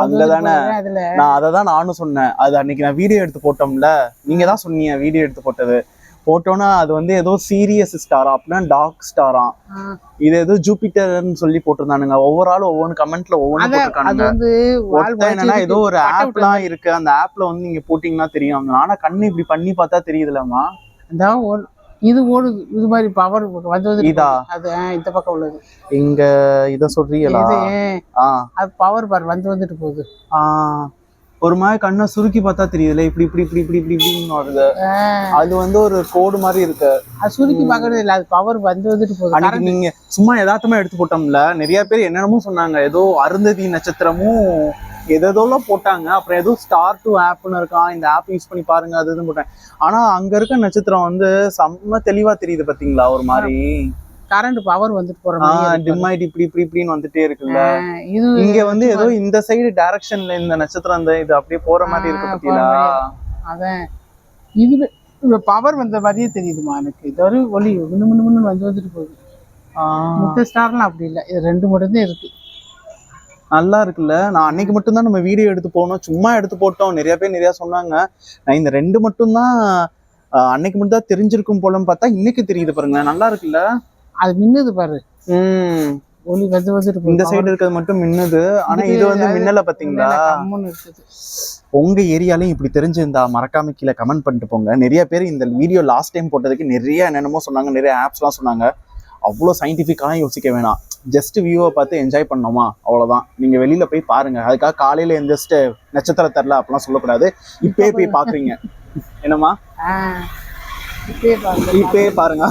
அங்கதானே நான் அததான் நானும் சொன்னேன். அது அன்னைக்கு நான் வீடியோ எடுத்து போட்டோம்ல, நீங்க தான் சொன்னீங்க வீடியோ எடுத்து போட்டது. போட்டோன்னா அது வந்து ஏதோ சீரியஸ் ஸ்டாரா அப்படின்னா டார்க் ஸ்டாரா, இது ஏதோ ஜூபிட்டர்னு சொல்லி போட்டிருந்தானுங்க. ஒவ்வொரு ஆளும் ஒவ்வொரு கமெண்ட்ல ஒவ்வொன்று போட்டிருக்கானுங்க. என்னன்னா ஏதோ ஒரு ஆப்லாம் இருக்கு, அந்த ஆப்ல வந்து நீங்க போட்டீங்கன்னா தெரியும். ஆனா கண்ணு இப்படி பண்ணி பார்த்தா தெரியுதுலம்மா. இது ஓடுது, இது மாதிரி பவர் வந்து இதா அது இந்த பக்கம் உள்ளது. இங்க இத சொல்றீங்களா? அது பவர் பார் வந்து வந்துட்டு போகுது. ஒரு மாதிரி கண்ணை சுருக்கி பார்த்தா தெரியுதுல, இப்படி இப்படி இப்படி இப்படி இப்படி இப்படின்னு வருது. அது வந்து ஒரு கோடு மாதிரி இருக்கு. அது சுருக்கி பார்க்கறது இல்லை, அது பவர் வந்து வந்துட்டு போகுது. அன்னைக்கு நீங்க சும்மா யதார்த்தமா எடுத்து போட்டோம்ல, நிறைய பேர் என்னென்னமோ சொன்னாங்க. ஏதோ அருந்ததி நட்சத்திரமும் எதோலாம் போட்டாங்க. அப்புறம் ஏதோ ஸ்டார் டூ ஆப்னு இருக்கான், இந்த ஆப் யூஸ் பண்ணி பாருங்க அது இதுன்னு போட்டேன். ஆனா அங்க இருக்க நட்சத்திரம் வந்து செம்ம தெளிவா தெரியுது பாத்தீங்களா? ஒரு மாதிரி கரண்ட் பவர் வந்துட்டு போற மாதிரி டிம் ஆயிட்டு இப்படி இப்படி இப்படின்னு வந்துட்டே இருக்குல்ல. இங்க வந்து ஏதோ இந்த சைடு டைரக்ஷன்ல இந்த நட்சத்திரம் இந்த இது அப்படியே போற மாதிரி இருக்கு பாத்தீங்களா? அதான் இது பவர் வந்த மாதிரியே தெரியுதுமா எனக்கு. இது ஒரு ஒளி முன்னு வந்து வந்துட்டு போகுது. மத்த ஸ்டார்லாம் அப்படி இல்லை, இது ரெண்டு மட்டும் தான் இருக்கு. நல்லா இருக்குல்ல. நான் அன்னைக்கு மட்டும்தான் நம்ம வீடியோ எடுத்து போனோம், சும்மா எடுத்து போட்டோம். நிறைய பேர் நிறைய சொன்னாங்க. நான் இந்த ரெண்டு மட்டும்தான் அன்னைக்கு மட்டும் தான் தெரிஞ்சிருக்கும் போலன்னு பார்த்தா இன்னைக்கு தெரியுது பாருங்க. நல்லா இருக்குல்ல. அது மின்னுது பாரு. ஒளி வந்து வந்துட்டு இந்த சைடு இருக்கிறது மட்டும் மின்னுது. ஆனா இது வந்து மின்னல பாத்தீங்களா? உங்க ஏரியாலையும் இப்படி தெரிஞ்சிருந்தா மறக்காம கீழே கமெண்ட் பண்ணிட்டு போங்க. நிறைய பேர் இந்த வீடியோ லாஸ்ட் டைம் போட்டதுக்கு நிறைய என்னென்னமோ சொன்னாங்க, நிறைய ஆப்ஸ்லாம் சொன்னாங்க. அவ்வளோ சயின்டிஃபிக்காலாம் யோசிக்க வேணாம். ஜஸ்ட் வியூவை பார்த்து என்ஜாய் பண்ணோமா அவ்வளோதான். நீங்கள் வெளியில் போய் பாருங்க. அதுக்காக காலையில் எந்திரிச்சிட்டு நட்சத்திரம் தெரில அப்படிலாம் சொல்லக்கூடாது. இப்பயே போய் பார்க்குறீங்க என்னம்மா, இப்பயே பாருங்க.